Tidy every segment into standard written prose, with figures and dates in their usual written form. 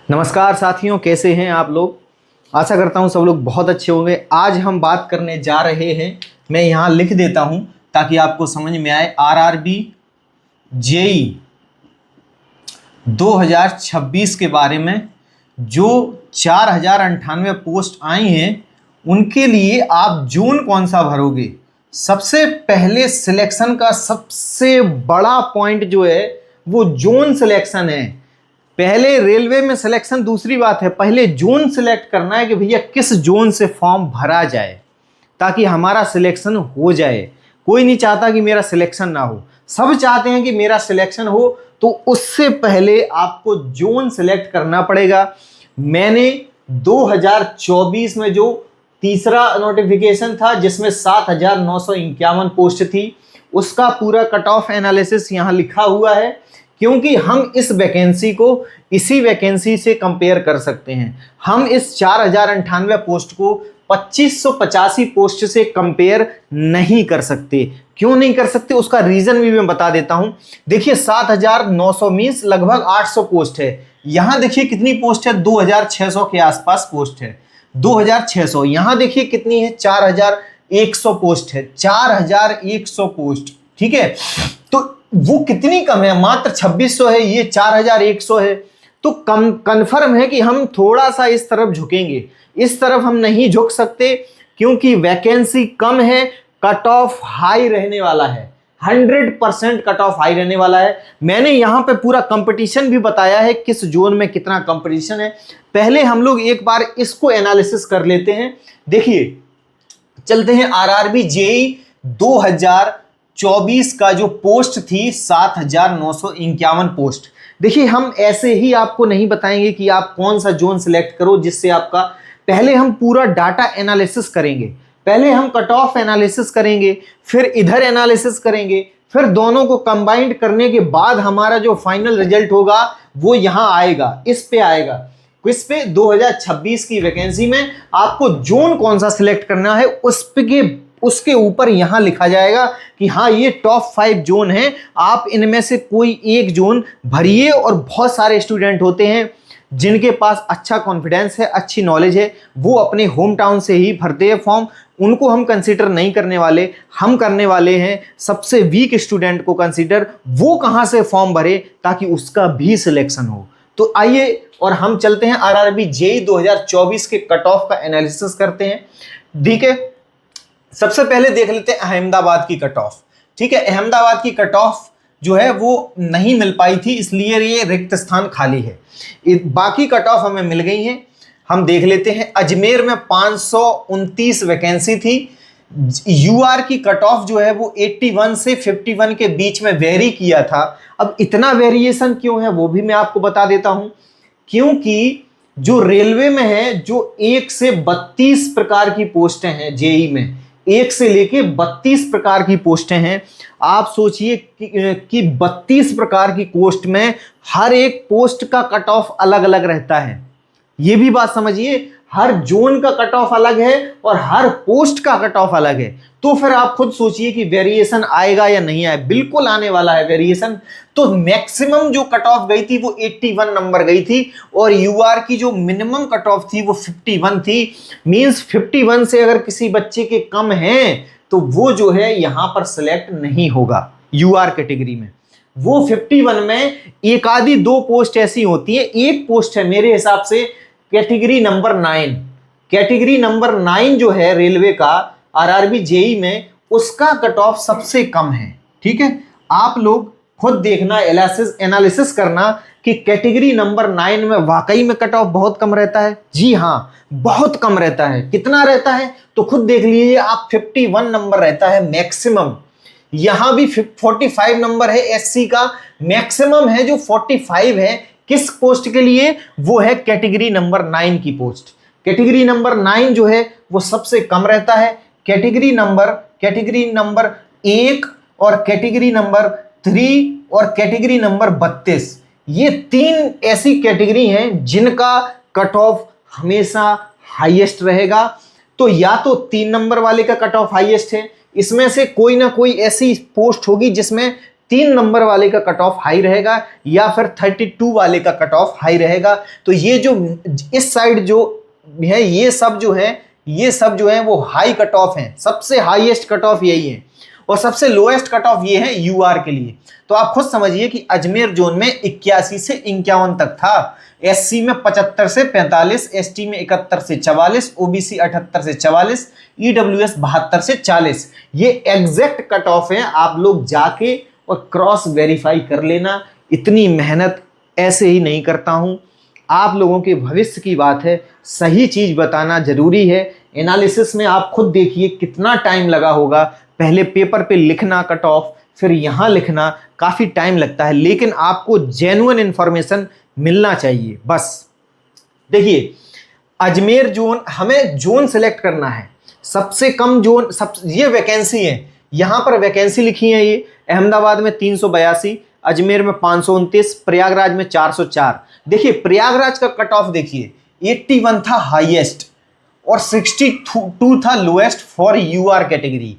नमस्कार साथियों, कैसे हैं आप लोग। आशा करता हूं सब लोग बहुत अच्छे होंगे। आज हम बात करने जा रहे हैं, मैं यहां लिख देता हूं ताकि आपको समझ में आए। आरआरबी जेई 2026 के बारे में जो 4098 पोस्ट आई हैं उनके लिए आप जोन कौन सा भरोगे। सबसे पहले सिलेक्शन का सबसे बड़ा पॉइंट जो है वो जोन सिलेक्शन है। पहले रेलवे में सिलेक्शन दूसरी बात है, पहले जोन सिलेक्ट करना है कि भैया किस जोन से फॉर्म भरा जाए ताकि हमारा सिलेक्शन हो जाए। कोई नहीं चाहता कि मेरा सिलेक्शन ना हो, सब चाहते हैं कि मेरा सिलेक्शन हो। तो उससे पहले आपको जोन सिलेक्ट करना पड़ेगा। मैंने 2024 में जो तीसरा नोटिफिकेशन था जिसमें 7,951 पोस्ट थी, उसका पूरा कट ऑफ एनालिसिस यहाँ लिखा हुआ है, क्योंकि हम इस वैकेंसी को इसी वैकेंसी से कंपेयर कर सकते हैं। हम इस 4098 पोस्ट को 2585 पोस्ट से कंपेयर नहीं कर सकते। क्यों नहीं कर सकते उसका रीजन भी मैं बता देता हूं। देखिए 7,900 मीन्स लगभग 800 पोस्ट है। यहां देखिए कितनी पोस्ट है, 2,600 के आसपास पोस्ट है। 2,600 यहां देखिए कितनी है, 4,100 पोस्ट है। 4,100 पोस्ट, ठीक है। तो वो कितनी कम है, मात्र 2600 है, ये 4,100 है। तो कंफर्म है कि हम थोड़ा सा इस तरफ झुकेंगे। इस तरफ हम नहीं झुक सकते क्योंकि वैकेंसी कम है, कट ऑफ हाई रहने वाला है। 100% कट ऑफ हाई रहने वाला है। मैंने यहां पे पूरा कंपटीशन भी बताया है, किस जोन में कितना कंपटीशन है। पहले हम लोग एक बार इसको एनालिसिस कर लेते हैं। देखिए चलते हैं आरआरबी जेई 2024 का जो पोस्ट थी 7,951 पोस्ट। देखिए हम ऐसे ही आपको नहीं बताएंगे कि आप कौन सा जोन सिलेक्ट करो जिससे आपका, पहले हम पूरा डाटा एनालिसिस करेंगे, पहले हम कट ऑफ एनालिसिस करेंगे, फिर इधर एनालिसिस करेंगे, फिर दोनों को कंबाइंड करने के बाद हमारा जो फाइनल रिजल्ट होगा वो यहां आएगा, इस पे आएगा। किस पे, 2026 की वैकेंसी में आपको जोन कौन सा सिलेक्ट करना है उसके ऊपर यहां लिखा जाएगा कि हाँ ये टॉप 5 जोन है, आप इनमें से कोई एक जोन भरिए। और बहुत सारे स्टूडेंट होते हैं जिनके पास अच्छा कॉन्फिडेंस है, अच्छी नॉलेज है, वो अपने होम टाउन से ही भरते हैं फॉर्म। उनको हम कंसीडर नहीं करने वाले, हम करने वाले हैं सबसे वीक स्टूडेंट को कंसीडर, वो कहां से फॉर्म भरे ताकि उसका भी सिलेक्शन हो। तो आइए और हम चलते हैं आरआरबी जेई 2024 के कट ऑफ का एनालिसिस करते हैं। ठीक है, सबसे पहले देख लेते हैं अहमदाबाद की कट ऑफ। ठीक है, अहमदाबाद की कट ऑफ जो है वो नहीं मिल पाई थी, इसलिए ये रिक्त स्थान खाली है। बाकी कट ऑफ हमें मिल गई हैं। हम देख लेते हैं, अजमेर में 529 वैकेंसी थी। यूआर की कट ऑफ जो है वो 81 से 51 के बीच में वेरी किया था। अब इतना वेरिएशन क्यों है वो भी मैं आपको बता देता हूं। क्योंकि जो रेलवे में है, जो 1 से 32 प्रकार की पोस्टें हैं जेई में, 1 से लेके 32 प्रकार की पोस्टें हैं। आप सोचिए कि 32 प्रकार की पोस्ट में हर एक पोस्ट का कट ऑफ अलग अलग रहता है। ये भी बात समझिए, हर जोन का कट ऑफ अलग है और हर पोस्ट का कट ऑफ अलग है। तो फिर आप खुद सोचिए कि वेरिएशन आएगा या नहीं आएगा। बिल्कुल आने वाला है वेरिएशन। तो मैक्सिमम जो कट ऑफ गई थी वो 81 नंबर गई थी और यूआर की जो मिनिमम कट ऑफ थी वो 51 थी। मींस 51 से अगर किसी बच्चे के कम हैं तो वो जो है यहां पर सिलेक्ट नहीं होगा यूआर कैटेगरी में। वो 51 में एक आधी 2 पोस्ट ऐसी होती है। एक पोस्ट है मेरे हिसाब से कैटेगरी नंबर 9। कैटेगरी नंबर 9 जो है रेलवे का आरआरबी जेई में, उसका कट ऑफ सबसे कम है। ठीक है, आप लोग खुद देखना, एनालिसिस करना कि कैटेगरी नंबर 9 में वाकई में कट ऑफ बहुत कम रहता है। जी हाँ, बहुत कम रहता है। कितना रहता है तो खुद देख लीजिए आप, 51 नंबर रहता है मैक्सिमम। यहां भी 45 नंबर है एससी का, मैक्सिमम है जो 45 है। किस पोस्ट के लिए, वो है कैटेगरी नंबर 9 की पोस्ट। कैटेगरी नंबर 9 जो है वो सबसे कम रहता है। कैटेगरी नंबर 1 और कैटेगरी नंबर 3 और कैटेगरी नंबर 32, ये 3 ऐसी कैटेगरी हैं जिनका कट ऑफ हमेशा हाईएस्ट रहेगा। तो या तो 3 नंबर वाले का कट ऑफ हाईएस्ट है, इसमें से कोई ना कोई ऐसी पोस्ट होगी जिसमें 3 नंबर वाले का कट ऑफ हाई रहेगा या फिर 32 वाले का कट ऑफ हाई रहेगा। तो ये जो इस साइड जो है ये सब जो है वो हाई कट ऑफ है, सबसे हाईएस्ट कट ऑफ यही है और सबसे लोएस्ट कट ऑफ ये है यूआर के लिए। तो आप खुद समझिए कि अजमेर जोन में 81 से 51 तक था, एससी में 75 से 45, एसटी में 71 से 44, ओबीसी 78 से 44, ईडब्ल्यूएस 72 से 40। ये एग्जैक्ट कट ऑफ है, आप लोग जाके और क्रॉस वेरीफाई कर लेना। इतनी मेहनत ऐसे ही नहीं करता हूं, आप लोगों के भविष्य की बात है, सही चीज बताना जरूरी है। एनालिसिस में आप खुद देखिए कितना टाइम लगा होगा, पहले पेपर पे लिखना कट ऑफ, फिर यहां लिखना, काफी टाइम लगता है, लेकिन आपको जेन्युइन इंफॉर्मेशन मिलना चाहिए बस। देखिए अजमेर जोन, हमें जोन सिलेक्ट करना है, सबसे कम जोन, ये वैकेंसी है, यहां पर वैकेंसी लिखी है, ये अहमदाबाद में 382, अजमेर में 529, प्रयागराज में 404। देखिए प्रयागराज का कट ऑफ देखिए 81 था हाईएस्ट और 62 था लोएस्ट फॉर यूआर कैटेगरी।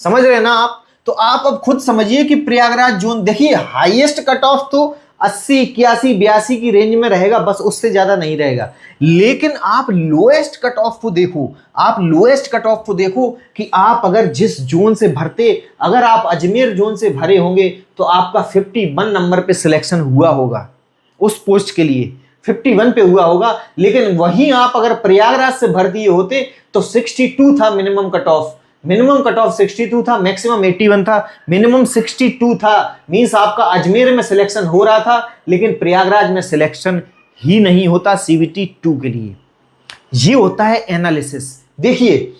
समझ रहे हैं ना आप? तो आप अब खुद समझिए कि प्रयागराज जोन, देखिए हाईएस्ट कट ऑफ तो 80, 81, 82 की रेंज में रहेगा, बस उससे ज्यादा नहीं रहेगा। लेकिन आप लोएस्ट कट ऑफ को देखो, आप लोएस्ट कट ऑफ को देखो कि आप अगर जिस जोन से भरते, अगर आप अजमेर जोन से भरे होंगे तो आपका 51 नंबर पे सिलेक्शन हुआ होगा, उस पोस्ट के लिए 51 पे हुआ होगा। लेकिन वहीं आप अगर प्रयागराज से भर दिए होते तो 62 था minimum cut off, minimum cut off 62 था, मैक्सिमम 81 था, मिनिमम 62 था। मींस आपका अजमेर में सिलेक्शन हो रहा था लेकिन प्रयागराज में सिलेक्शन ही नहीं होता सीबीटी 2 के लिए। ये होता है एनालिसिस। देखिए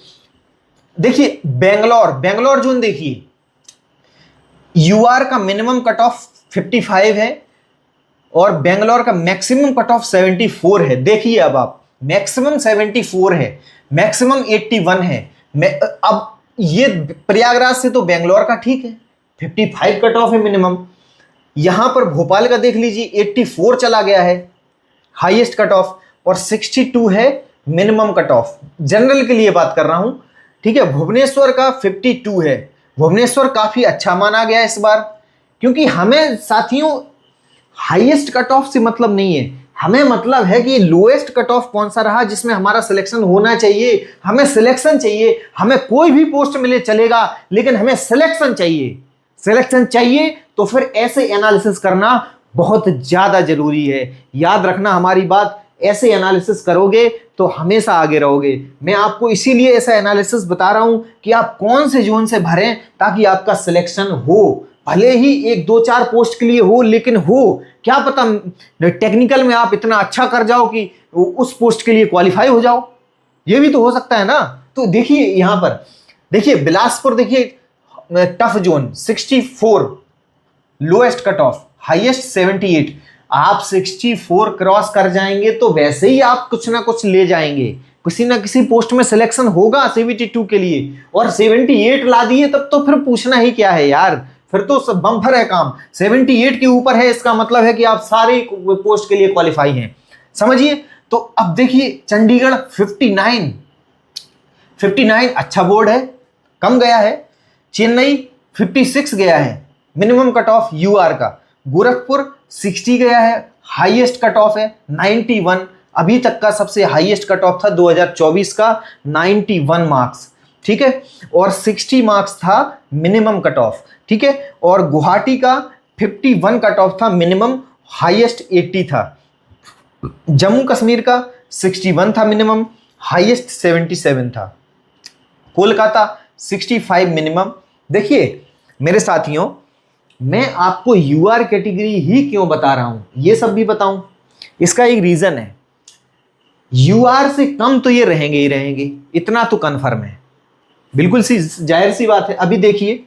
बेंगलोर जोन देखिए, यूआर का मिनिमम कट ऑफ 55 है और बेंगलोर का मैक्सिमम कट ऑफ 74 है। देखिए अब आप, मैक्सिमम 74 है, मैक्सिमम 81 है। अब ये प्रयागराज से तो बेंगलोर का ठीक है, 55 कट ऑफ है मिनिमम। यहां पर भोपाल का देख लीजिए 84 चला गया है हाईएस्ट कट ऑफ और 62 है मिनिमम कट ऑफ। जनरल के लिए बात कर रहा हूं, ठीक है। भुवनेश्वर का 52 है, भुवनेश्वर काफी अच्छा माना गया इस बार, क्योंकि हमें साथियों हाईएस्ट कट ऑफ से मतलब नहीं है, हमें मतलब है कि लोएस्ट कट ऑफ कौन सा रहा जिसमें हमारा सिलेक्शन होना चाहिए। हमें सिलेक्शन चाहिए, हमें कोई भी पोस्ट मिले चलेगा लेकिन हमें सिलेक्शन चाहिए। सिलेक्शन चाहिए तो फिर ऐसे एनालिसिस करना बहुत ज्यादा जरूरी है। याद रखना हमारी बात, ऐसे एनालिसिस करोगे तो हमेशा आगे रहोगे। मैं आपको इसीलिए ऐसा एनालिसिस बता रहा हूं कि आप कौन से जोन से भरें ताकि आपका सिलेक्शन हो। भले ही 1-2-4 पोस्ट के लिए हो, लेकिन हो, क्या पता टेक्निकल में आप इतना अच्छा कर जाओ कि उस पोस्ट के लिए क्वालिफाई हो जाओ, ये भी तो हो सकता है ना। तो देखिए यहां पर देखिए बिलासपुर, देखिए tough zone 64 lowest cut off, highest 78। आप 64 क्रॉस कर जाएंगे तो वैसे ही आप कुछ ना कुछ ले जाएंगे, किसी ना किसी पोस्ट में सिलेक्शन होगा सीबीटी 2 के लिए। और 78 ला दिए तब तो फिर पूछना ही क्या है यार, फिर तो सब बम्पर है काम। 78 के ऊपर है, इसका मतलब है कि आप सारे पोस्ट के लिए क्वालिफाई हैं, समझिए। तो अब देखिए चंडीगढ़ 59 अच्छा बोर्ड है, कम गया है। चेन्नई 56 गया है मिनिमम कट ऑफ यूआर का। गोरखपुर 60 गया है, हाईएस्ट कट ऑफ है 91। अभी तक का सबसे हाईएस्ट कट ऑफ था 2024 का 91 मार्क्स, ठीक है, और 60 मार्क्स था मिनिमम कट ऑफ, ठीक है। और गुवाहाटी का 51 कट ऑफ था मिनिमम, हाईएस्ट 80 था। जम्मू कश्मीर का 61 था मिनिमम, हाईएस्ट 77 था। कोलकाता 65 मिनिमम। देखिए मेरे साथियों, मैं आपको यूआर कैटेगरी ही क्यों बता रहा हूं, ये सब भी बताऊं, इसका एक रीजन है। यूआर से कम तो ये रहेंगे ही रहेंगे, इतना तो कन्फर्म है, बिल्कुल सी जाहिर सी बात है। अभी देखिए,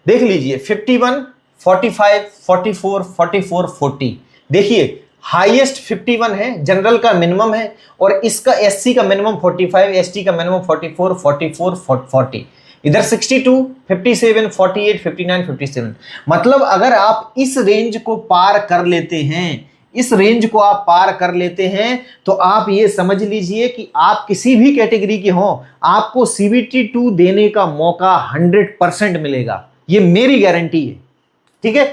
देख लीजिए 51, 45, 44, 44, 40। देखिए हाईएस्ट 51 है, जनरल का मिनिमम है, और इसका एससी का मिनिमम 45, एसटी का मिनिमम 44, 44, 40। इधर 62, 57, 48, 59, 57। मतलब अगर आप इस रेंज को पार कर लेते हैं, इस रेंज को आप पार कर लेते हैं तो आप ये समझ लीजिए कि आप किसी भी कैटेगरी के हों, आपको सीबीटी 2 देने का मौका 100% मिलेगा। ये मेरी गारंटी है, ठीक है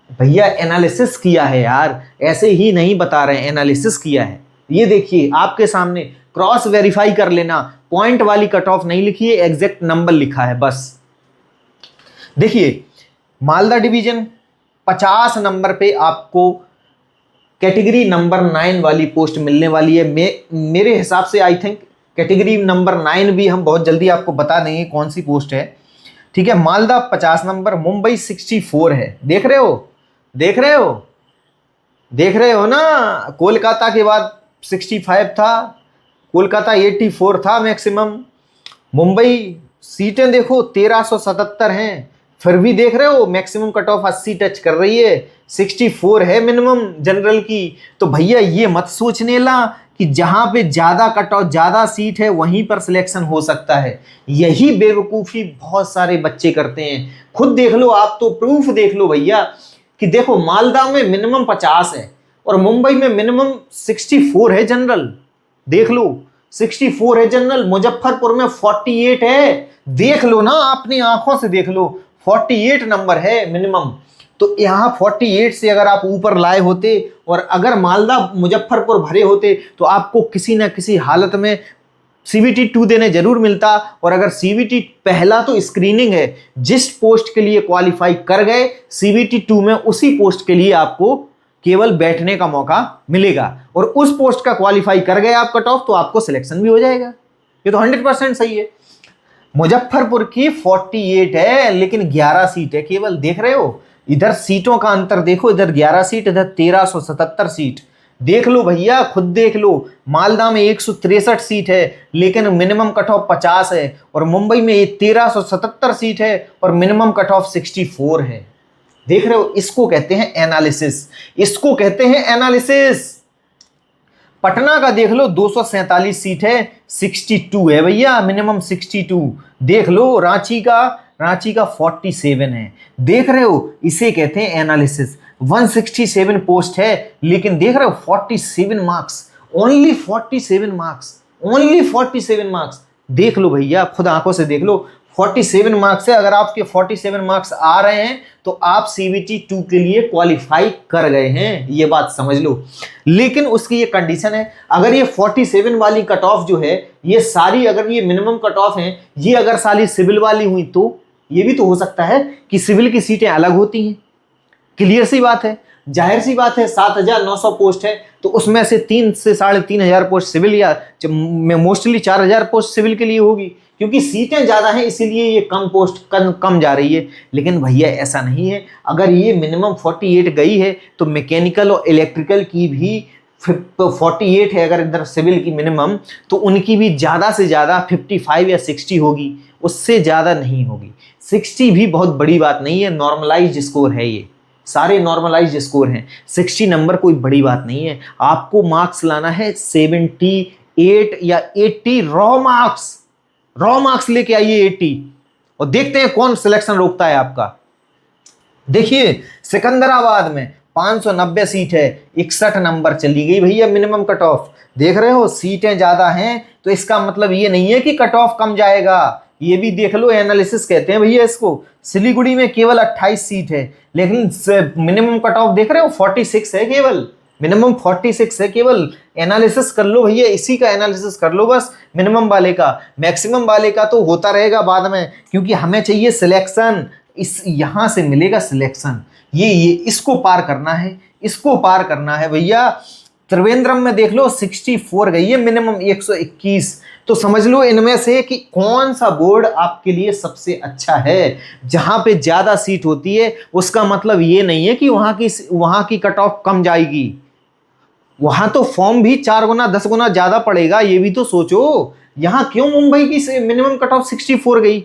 भैया, एनालिसिस किया है यार, ऐसे ही नहीं बता रहे हैं, एनालिसिस किया है। ये देखिए आपके सामने, क्रॉस वेरीफाई कर लेना, पॉइंट वाली कट ऑफ नहीं लिखी है, एग्जैक्ट नंबर लिखा है बस। देखिए मालदा डिवीजन 50 नंबर पे आपको कैटेगरी नंबर 9 वाली पोस्ट मिलने वाली है। मेरे हिसाब से आई थिंक कैटेगरी नंबर 9 भी हम बहुत जल्दी आपको बता देंगे कौन सी पोस्ट है, ठीक है। मालदा 50 नंबर, मुंबई 64 है, देख रहे हो, देख रहे हो, देख रहे हो ना। कोलकाता के बाद 65 था, कोलकाता 84 था मैक्सिमम, मुंबई सीटें देखो 1377 हैं, फिर भी देख रहे हो मैक्सिमम कट ऑफ 80 टच कर रही है, 64 है मिनिमम जनरल की। तो भैया ये मत सोचने ला कि जहां पे ज्यादा कट ऑफ ज्यादा सीट है वहीं पर सिलेक्शन हो सकता है। यही बेवकूफी बहुत सारे बच्चे करते हैं। खुद देख लो आप, तो प्रूफ देख लो भैया कि देखो मालदा में मिनिमम 50 है और मुंबई में मिनिमम 64 है जनरल, देख लो 64 है जनरल, मुजफ्फरपुर में 48 है, देख लो ना अपनी आंखों से देख लो, 48 नंबर है मिनिमम। तो यहां 48 से अगर आप ऊपर लाए होते और अगर मालदा मुजफ्फरपुर भरे होते तो आपको किसी ना किसी हालत में CVT 2 देने जरूर मिलता। और अगर CVT पहला तो स्क्रीनिंग है, जिस पोस्ट के लिए क्वालिफाई कर गए CVT 2 में उसी पोस्ट के लिए आपको केवल बैठने का मौका मिलेगा, और उस पोस्ट का क्वालिफाई कर गए आप कट ऑफ तो आपको सिलेक्शन भी हो जाएगा। ये तो 100% सही है। मुजफ्फरपुर की 48 है लेकिन 11 सीट है केवल, देख रहे हो, इधर सीटों का अंतर देखो, इधर 11 सीट, इधर 1377 सीट, देख लो भैया खुद देख लो। मालदा में 163 सीट है लेकिन मिनिमम कट ऑफ 50 है, और मुंबई में 1377 सीट है और मिनिमम कट ऑफ 64 है, देख रहे हो। इसको कहते हैं एनालिसिस, इसको कहते हैं एनालिसिस। पटना का देख लो 247 सीट है, 62 है भैया मिनिमम 62, देख लो। रांची का 47 है, देख रहे हो, इसे कहते हैं एनालिसिस। 167 पोस्ट है लेकिन देख रहे हो 47 marks, only 47 marks, only 47 marks, देख लो भैया खुद आंखों से देख लो। 47 मार्क्स है, अगर आपके 47 मार्क्स आ रहे हैं तो आप CVT 2 के लिए क्वालिफाई कर गए हैं, ये बात समझ लो। लेकिन उसकी ये कंडीशन है, अगर ये 47 वाली कट ऑफ जो है ये सारी, अगर ये मिनिमम कट ऑफ है, ये अगर सारी सिविल वाली हुई तो ये भी तो हो सकता है कि सिविल की सीटें अलग होती हैं, क्लियर सी बात है, जाहिर सी बात है। 7900 पोस्ट है तो उसमें से 3 से 3500 पोस्ट सिविल, या मोस्टली 4000 पोस्ट सिविल के लिए होगी, क्योंकि सीटें ज़्यादा हैं इसीलिए ये कम पोस्ट कम जा रही है। लेकिन भैया ऐसा नहीं है, अगर ये मिनिमम 48 गई है तो मैकेनिकल और इलेक्ट्रिकल की भी 48 है, अगर इधर सिविल की मिनिमम, तो उनकी भी ज़्यादा से ज़्यादा 55 या 60 होगी, उससे ज़्यादा नहीं होगी। 60 भी बहुत बड़ी बात नहीं है, नॉर्मलाइज्ड स्कोर है, ये सारे नॉर्मलाइज्ड स्कोर हैं। 60 नंबर कोई बड़ी बात नहीं है। आपको मार्क्स लाना है 78 या 80 रॉ मार्क्स लेके आइए 80, और देखते हैं कौन सिलेक्शन रोकता है आपका। देखिए सिकंदराबाद में 590 सीट है, 61 नंबर चली गई भैया मिनिमम कट ऑफ, देख रहे हो, सीटें ज्यादा हैं तो इसका मतलब ये नहीं है कि कट ऑफ कम जाएगा, ये भी देख लो, एनालिसिस कहते हैं भैया इसको। सिलीगुड़ी में केवल 28 सीट है लेकिन मिनिमम कट ऑफ देख रहे हो 46 है केवल, मिनिमम 46 है केवल। एनालिसिस कर लो भैया, इसी का एनालिसिस कर लो बस, मिनिमम वाले का। मैक्सिमम वाले का तो होता रहेगा बाद में, क्योंकि हमें चाहिए सिलेक्शन, इस यहां से मिलेगा सिलेक्शन। ये इसको पार करना है, इसको पार करना है भैया। त्रिवेंद्रम में देख लो 64 गई है मिनिमम 121, तो समझ लो इनमें से कि कौन सा बोर्ड आपके लिए सबसे अच्छा है। जहां पे ज्यादा सीट होती है उसका मतलब ये नहीं है कि वहां की कट ऑफ कम जाएगी, वहां तो फॉर्म भी 4 गुना 10 गुना ज्यादा पड़ेगा, ये भी तो सोचो। यहां क्यों मुंबई की मिनिमम कट ऑफ 64 गई,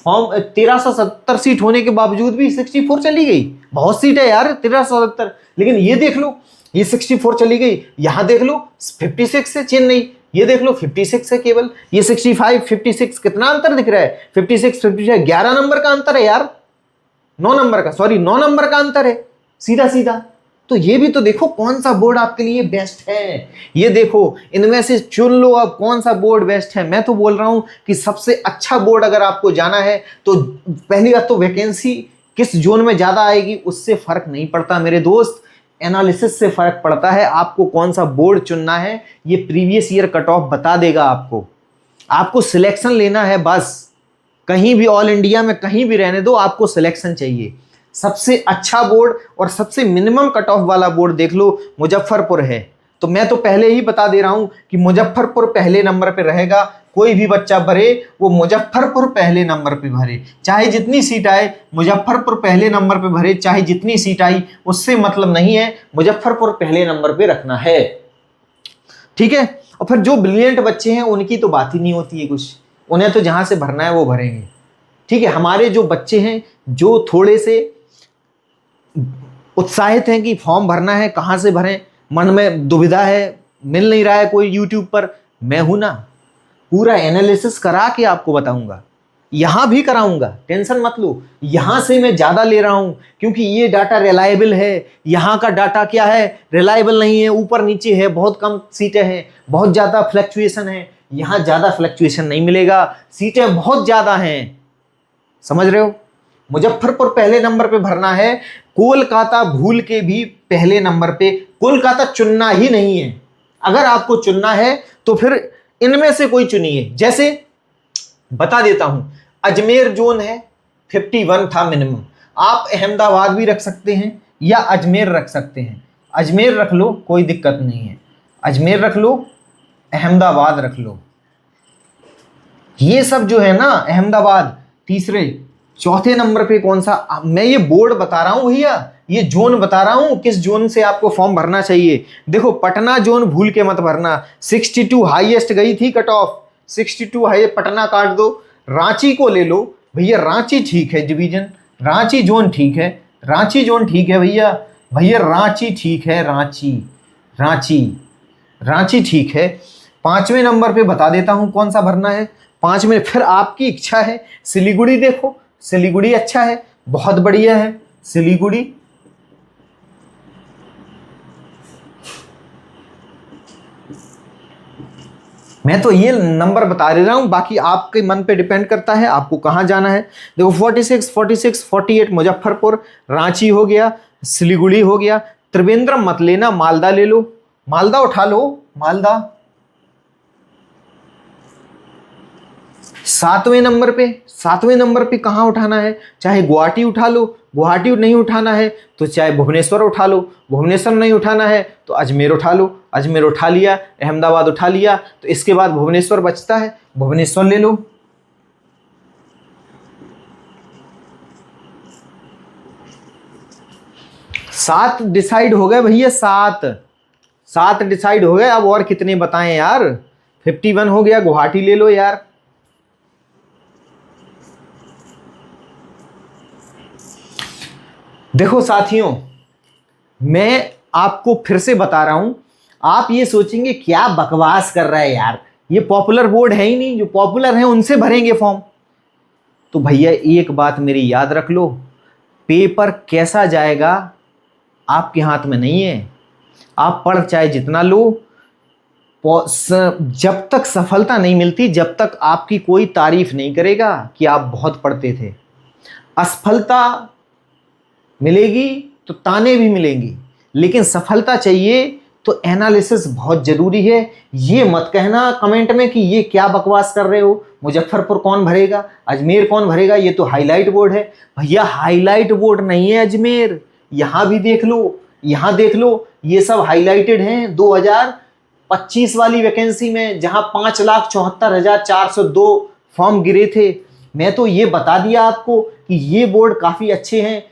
फॉर्म 1370 सीट होने के बावजूद भी 64 चली गई, बहुत सीट है यार 1370, लेकिन ये देख लो ये 64 चली गई। यहां देख लो 56 है चेन्नई, ये देख लो 56 है केवल, ये 65 56, कितना अंतर दिख रहा है, 56 11 नंबर का अंतर है यार, 9 नंबर का अंतर है सीधा सीधा। तो ये भी तो देखो कौन सा बोर्ड आपके लिए बेस्ट है, ये देखो इनमें से चुन लो अब कौन सा बोर्ड बेस्ट है। मैं तो बोल रहा हूं कि सबसे अच्छा बोर्ड अगर आपको जाना है तो पहली बात तो वैकेंसी किस जोन में ज्यादा आएगी उससे फर्क नहीं पड़ता मेरे दोस्त, एनालिसिस से फर्क पड़ता है। आपको कौन सा बोर्ड चुनना है ये प्रीवियस ईयर कट ऑफ बता देगा आपको सिलेक्शन लेना है बस। कहीं भी ऑल इंडिया में कहीं भी रहने दो, आपको सिलेक्शन चाहिए। सबसे अच्छा बोर्ड और सबसे मिनिमम कट ऑफ वाला बोर्ड देख लो, मुजफ्फरपुर है। तो मैं तो पहले ही बता दे रहा हूं कि मुजफ्फरपुर पहले नंबर पे रहेगा। कोई भी बच्चा भरे वो मुजफ्फरपुर पहले नंबर पे भरे, चाहे जितनी सीट आए मुजफ्फरपुर पहले नंबर पे भरे, चाहे जितनी सीट आई उससे मतलब नहीं है, मुजफ्फरपुर पहले नंबर पे रखना है, ठीक है। और फिर जो ब्रिलियंट बच्चे हैं उनकी तो बात ही नहीं होती है कुछ, उन्हें तो जहां से भरना है वो भरेंगे, ठीक है। हमारे जो बच्चे हैं जो थोड़े से उत्साहित हैं कि फॉर्म भरना है, कहां से भरें, मन में दुविधा है, मिल नहीं रहा है कोई यूट्यूब पर, मैं हूं ना, पूरा एनालिसिस करा के आपको बताऊंगा। यहां भी कराऊंगा, टेंशन मत लो। यहां से मैं ज्यादा ले रहा हूं क्योंकि ये डाटा रिलायबल है। यहां का डाटा क्या है, रिलायबल नहीं है, ऊपर नीचे है, बहुत कम सीटें हैं, बहुत ज्यादा फ्लक्चुएशन है। यहां ज्यादा फ्लक्चुएशन नहीं मिलेगा, सीटें बहुत ज्यादा हैं, समझ रहे हो। मुजफ्फरपुर पहले नंबर पे भरना है, कोलकाता भूल के भी पहले नंबर पे, कोलकाता चुनना ही नहीं है। अगर आपको चुनना है तो फिर इनमें से कोई चुनिए। जैसे बता देता हूं, अजमेर जोन है, 51 था मिनिमम। आप अहमदाबाद भी रख सकते हैं या अजमेर रख सकते हैं। अजमेर रख लो, कोई दिक्कत नहीं है, अजमेर रख लो, अहमदाबाद रख लो। ये सब जो है ना, अहमदाबाद तीसरे, चौथे नंबर पे कौन सा, मैं ये बोर्ड बता रहा हूं भैया, ये जोन बता रहा हूं किस जोन से आपको फॉर्म भरना चाहिए। देखो पटना जोन भूल के मत भरना, 62 हाईएस्ट गई थी कट ऑफ, 62 हाई, पटना काट दो। रांची को ले लो भैया, रांची ठीक है डिवीजन, रांची जोन ठीक है, रांची जोन ठीक है भैया, भैया रांची ठीक है, रांची रांची रांची ठीक है। 5वें नंबर पे बता देता हूं कौन सा भरना है, 5 में फिर आपकी इच्छा है। सिलीगुड़ी देखो, सिलीगुड़ी अच्छा है, बहुत बढ़िया है सिलीगुड़ी। मैं तो ये नंबर बता दे रहा हूं, बाकी आपके मन पे डिपेंड करता है आपको कहां जाना है। देखो 46, 46, 48 मुजफ्फरपुर, रांची हो गया, सिलीगुड़ी हो गया। त्रिवेंद्रम मत लेना, मालदा ले लो, मालदा उठा लो, मालदा। 7वें नंबर पे, 7वें नंबर पे कहां उठाना है, चाहे गुवाहाटी उठा लो, गुवाहाटी नहीं उठाना है तो चाहे भुवनेश्वर उठा लो, भुवनेश्वर नहीं उठाना है तो अजमेर उठा लो, अजमेर उठा लिया, अहमदाबाद उठा लिया, तो इसके बाद भुवनेश्वर बचता है, भुवनेश्वर ले लो। सात डिसाइड हो गए भैया, सात डिसाइड हो गए। अब और कितने बताएं यार, 51 हो गया, गुवाहाटी ले लो यार। देखो साथियों, मैं आपको फिर से बता रहा हूं, आप ये सोचेंगे क्या बकवास कर रहा है यार, ये पॉपुलर बोर्ड है ही नहीं, जो पॉपुलर है उनसे भरेंगे फॉर्म। तो भैया एक बात मेरी याद रख लो, पेपर कैसा जाएगा आपके हाथ में नहीं है। आप पढ़ चाहे जितना लो, जब तक सफलता नहीं मिलती, जब तक आपकी कोई तारीफ नहीं करेगा कि आप बहुत पढ़ते थे। असफलता मिलेगी तो ताने भी मिलेंगे, लेकिन सफलता चाहिए तो एनालिसिस बहुत जरूरी है। ये मत कहना कमेंट में कि ये क्या बकवास कर रहे हो, मुजफ्फरपुर कौन भरेगा, अजमेर कौन भरेगा, ये तो हाईलाइट बोर्ड है। भैया हाईलाइट बोर्ड नहीं है अजमेर, यहां भी देख लो, यहां देख लो, ये सब हाईलाइटेड हैं 2025 वाली वैकेंसी में, जहां 5,74,402 फॉर्म गिरे थे। मैं तो ये बता दिया आपको कि ये बोर्ड काफी अच्छे हैं,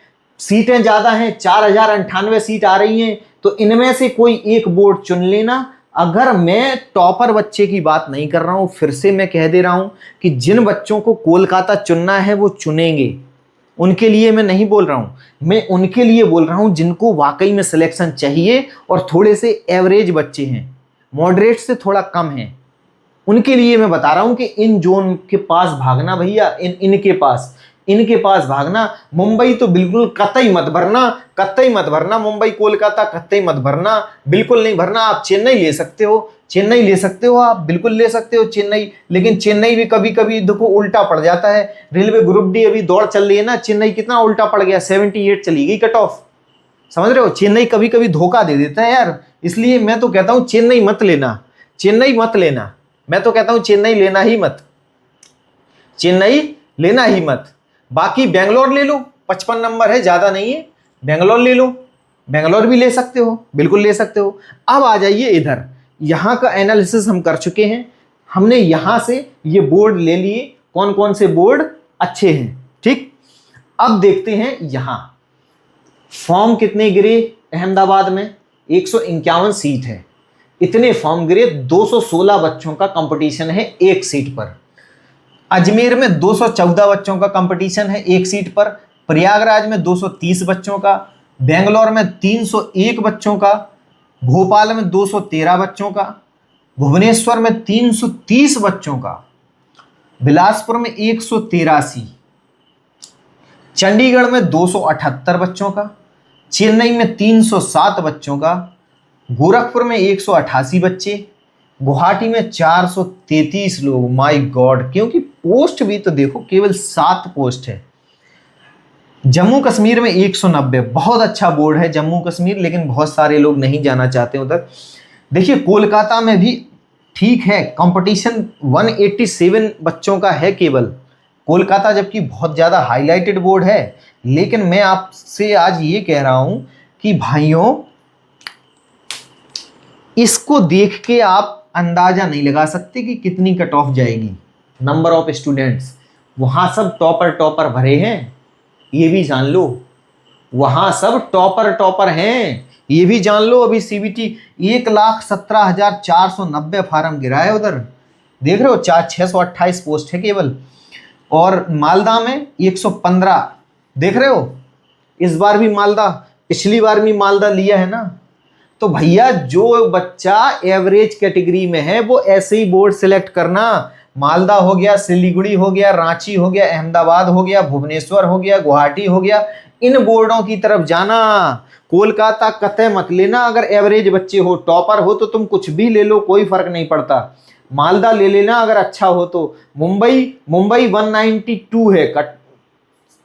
सीटें ज्यादा हैं, 4,098 सीट आ रही हैं, तो इनमें से कोई एक बोर्ड चुन लेना। अगर मैं टॉपर बच्चे की बात नहीं कर रहा हूं, फिर से मैं कह दे रहा हूं कि जिन बच्चों को कोलकाता चुनना है वो चुनेंगे, उनके लिए मैं नहीं बोल रहा हूं, मैं उनके लिए बोल रहा हूं जिनको वाकई में सिलेक्शन चाहिए और थोड़े से एवरेज बच्चे हैं, मॉडरेट से थोड़ा कम हैं, उनके लिए मैं बता रहा हूं कि इन जोन के पास भागना भैया, इनके पास भागना। मुंबई तो बिल्कुल कतई मत भरना, मुंबई कोलकाता कतई मत भरना, बिल्कुल नहीं भरना। आप चेन्नई ले सकते हो, चेन्नई ले सकते हो आप, बिल्कुल ले सकते हो चेन्नई, लेकिन चेन्नई भी कभी कभी देखो उल्टा पड़ जाता है। रेलवे ग्रुप डी अभी दौड़ चल रही है ना, चेन्नई कितना उल्टा पड़ गया, 78 चली गई कट ऑफ, समझ रहे हो। चेन्नई कभी कभी धोखा दे देता है यार, इसलिए मैं तो कहता हूं चेन्नई मत लेना, चेन्नई मत लेना, मैं तो कहता हूं चेन्नई लेना ही मत, चेन्नई लेना ही मत। बाकी बेंगलोर ले लो, 55 नंबर है, ज्यादा नहीं है, बेंगलोर ले लो, बेंगलोर भी ले सकते हो, बिल्कुल ले सकते हो। अब आ जाइए इधर, यहां का एनालिसिस हम कर चुके हैं, हमने यहां से ये बोर्ड ले लिए, कौन कौन से बोर्ड अच्छे हैं, ठीक। अब देखते हैं यहां फॉर्म कितने गिरे अहमदाबाद में, 151 सीट है, इतने फॉर्म गिरे, 216 बच्चों का कंपटीशन है एक सीट पर। अजमेर में 214 बच्चों का कंपटीशन है एक सीट पर, प्रयागराज में 230 बच्चों का, बेंगलोर में 301 बच्चों का, भोपाल में 213 बच्चों का, भुवनेश्वर में 330 बच्चों का, बिलासपुर में 183, चंडीगढ़ में 278 बच्चों का, चेन्नई में 307 बच्चों का, गोरखपुर में 188 बच्चे, गुवाहाटी में 433 लोग। माय गॉड, क्योंकि पोस्ट भी तो देखो केवल 7 पोस्ट है। जम्मू कश्मीर में 190, बहुत अच्छा बोर्ड है जम्मू कश्मीर, लेकिन बहुत सारे लोग नहीं जाना चाहते उधर। देखिए कोलकाता में भी ठीक है, कंपटीशन 187 बच्चों का है केवल कोलकाता, जबकि बहुत ज़्यादा हाईलाइटेड बोर्ड है। लेकिन मैं आपसे आज ये कह रहा हूं कि भाइयों, इसको देख के आप अंदाजा नहीं लगा सकते कि कितनी कट ऑफ जाएगी। नंबर ऑफ स्टूडेंट्स, वहां सब टॉपर भरे हैं, ये भी जान लो, वहां सब टॉपर हैं, ये भी जान लो। अभी सीबीटी 1,17,490 फार्म गिरा है उधर, देख रहे हो, 628 पोस्ट है केवल। और मालदा में 115, देख रहे हो, इस बार भी मालदा, पिछली बार भी मालदा लिया है ना। तो भैया जो बच्चा एवरेज कैटेगरी में है वो ऐसे ही बोर्ड सिलेक्ट करना, मालदा हो गया, सिलीगुड़ी हो गया, रांची हो गया, अहमदाबाद हो गया, भुवनेश्वर हो गया, गुवाहाटी हो गया, इन बोर्डों की तरफ जाना। कोलकाता कतई मत लेना, अगर एवरेज बच्चे हो, टॉपर हो तो तुम कुछ भी ले लो, कोई फर्क नहीं पड़ता। मालदा ले लेना अगर अच्छा हो तो। मुंबई 192 है कट,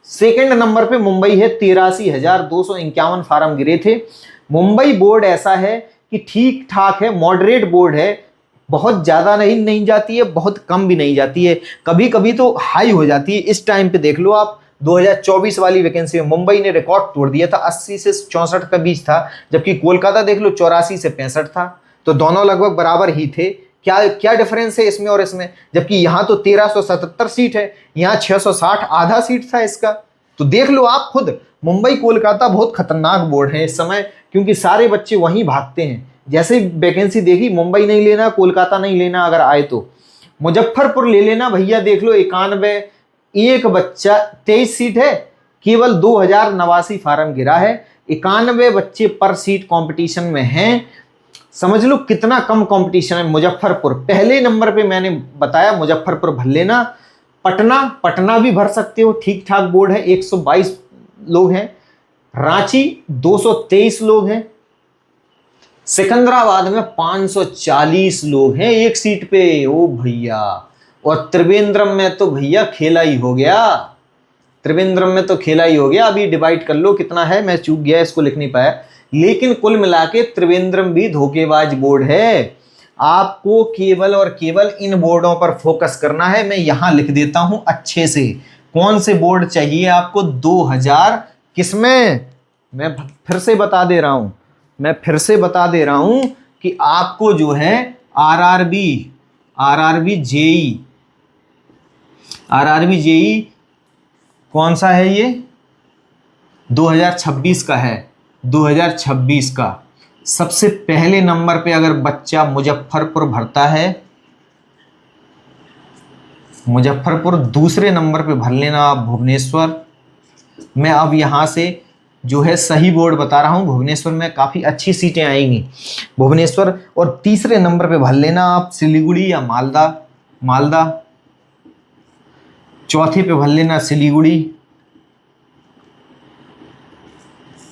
सेकंड नंबर पे मुंबई है, 83,251 फार्म गिरे थे। मुंबई बोर्ड ऐसा है कि ठीक ठाक है, मॉडरेट बोर्ड है, बहुत ज्यादा नहीं जाती है, बहुत कम भी नहीं जाती है, कभी कभी तो हाई हो जाती है। इस टाइम पे देख लो आप, 2024 वाली वैकेंसी में मुंबई ने रिकॉर्ड तोड़ दिया था, 80 से 64 का बीच था, जबकि कोलकाता देख लो 84 से 65 था, तो दोनों लगभग बराबर ही थे। क्या डिफरेंस है इसमें और इसमें, जबकि यहाँ तो 1377 सीट है, यहाँ 660, आधा सीट था इसका। तो देख लो आप खुद, मुंबई कोलकाता बहुत खतरनाक बोर्ड है इस समय, क्योंकि सारे बच्चे वहीं भागते हैं। जैसे वैकेंसी देखी, मुंबई नहीं लेना, कोलकाता नहीं लेना, अगर आए तो मुजफ्फरपुर ले लेना भैया। देख लो 91, एक बच्चा, 23 सीट है, केवल 2089 फार्म गिरा है, 91 बच्चे पर सीट कंपटीशन में हैं। समझ लो कितना कम कंपटीशन है। मुजफ्फरपुर पहले नंबर पे मैंने बताया, मुजफ्फरपुर भर लेना। पटना भी भर सकते हो, ठीक ठाक बोर्ड है, 122 लोग हैं। रांची 223 लोग हैं। सिकंदराबाद में 540 लोग हैं एक सीट पे, ओ भैया। और त्रिवेंद्रम में तो भैया खेला ही हो गया, त्रिवेंद्रम में तो खेला ही हो गया। अभी डिवाइड कर लो कितना है, मैं चूक गया, इसको लिख नहीं पाया। लेकिन कुल मिला के त्रिवेंद्रम भी धोखेबाज बोर्ड है। आपको केवल और केवल इन बोर्डों पर फोकस करना है। मैं यहां लिख देता हूं अच्छे से, कौन से बोर्ड चाहिए आपको 2000 किसमें, मैं फिर से बता दे रहा हूं, कि आपको जो है आरआरबी जेई कौन सा है, ये 2026 का है, 2026 का। सबसे पहले नंबर पे अगर बच्चा मुजफ्फरपुर भरता है, मुजफ्फरपुर, दूसरे नंबर पे भर लेना आप भुवनेश्वर। मैं अब यहां से जो है सही बोर्ड बता रहा हूं, भुवनेश्वर में काफ़ी अच्छी सीटें आएंगी, भुवनेश्वर। और तीसरे नंबर पे भर लेना आप सिलीगुड़ी या मालदा। चौथे पे भर लेना सिलीगुड़ी,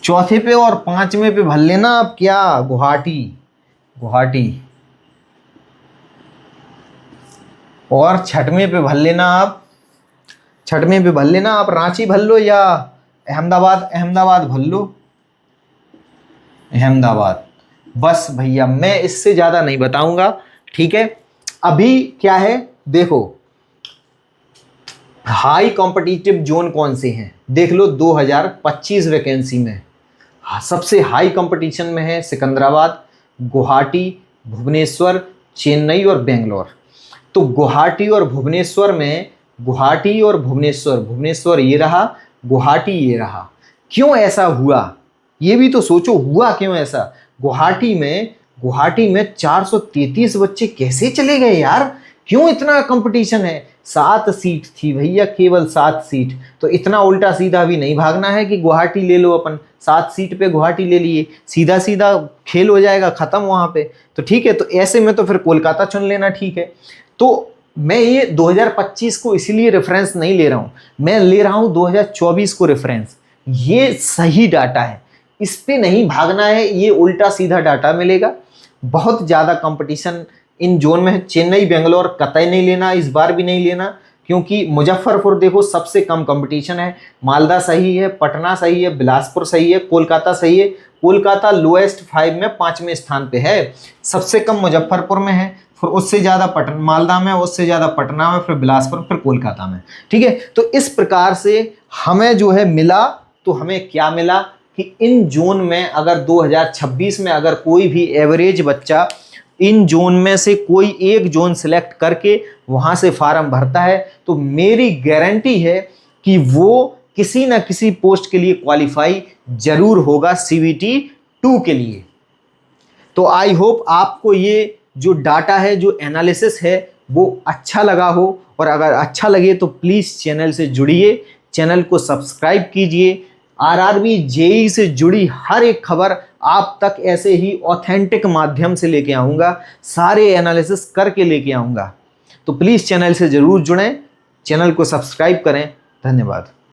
चौथे पे और पांचवें पे भर लेना आप क्या, गुवाहाटी। और छठवें पे भर लेना आप, छठवें पे भर लेना आप, रांची भर लो या अहमदाबाद, अहमदाबाद भर लो, अहमदाबाद। बस भैया मैं इससे ज़्यादा नहीं बताऊंगा, ठीक है। अभी क्या है देखो, हाई कॉम्पिटिटिव जोन कौन से हैं देख लो। 2025 वैकेंसी में सबसे हाई कंपटीशन में है सिकंदराबाद, गुवाहाटी, भुवनेश्वर, चेन्नई और बेंगलोर। तो गुवाहाटी और भुवनेश्वर में, गुवाहाटी और भुवनेश्वर, भुवनेश्वर ये रहा, गुवाहाटी ये रहा। क्यों ऐसा हुआ ये भी तो सोचो, हुआ क्यों ऐसा। गुवाहाटी में 433 बच्चे कैसे चले गए यार, क्यों इतना कंपटीशन है। 7 सीट थी भैया, केवल 7 सीट। तो इतना उल्टा सीधा भी नहीं भागना है कि गुवाहाटी ले लो अपन, 7 सीट पे गुवाहाटी ले लिए, सीधा सीधा खेल हो जाएगा खत्म वहां पे। तो ठीक है, तो ऐसे में तो फिर कोलकाता चुन लेना, ठीक है। तो मैं ये 2025 को इसीलिए रेफरेंस नहीं ले रहा हूं, मैं ले रहा हूं 2024 को रेफरेंस। ये सही डाटा है, इस पे नहीं भागना है, ये उल्टा सीधा डाटा मिलेगा। बहुत ज़्यादा कंपटीशन इन जोन में है। चेन्नई बेंगलोर कतई नहीं लेना, इस बार भी नहीं लेना, क्योंकि मुजफ्फरपुर देखो सबसे कम कंपटीशन है, मालदा सही है, पटना सही है, बिलासपुर सही है, कोलकाता सही है। कोलकाता लोएस्ट 5 में 5वें स्थान पे है, सबसे कम मुजफ्फरपुर में है, फिर उससे ज़्यादा पटना मालदा में, उससे ज़्यादा पटना में, फिर बिलासपुर, फिर कोलकाता में, ठीक है। तो इस प्रकार से हमें जो है मिला, तो हमें क्या मिला कि इन जोन में अगर 2026 में अगर कोई भी एवरेज बच्चा इन जोन में से कोई एक जोन सिलेक्ट करके वहां से फार्म भरता है, तो मेरी गारंटी है कि वो किसी ना किसी पोस्ट के लिए क्वालिफाई जरूर होगा CBT 2 के लिए। तो आई होप आपको ये जो डाटा है, जो एनालिसिस है, वो अच्छा लगा हो, और अगर अच्छा लगे तो प्लीज़ चैनल से जुड़िए, चैनल को सब्सक्राइब कीजिए। RRB JEE से जुड़ी हर एक खबर आप तक ऐसे ही ऑथेंटिक माध्यम से लेके आऊँगा, सारे एनालिसिस करके लेके आऊँगा। तो प्लीज़ चैनल से ज़रूर जुड़ें, चैनल को सब्सक्राइब करें। धन्यवाद।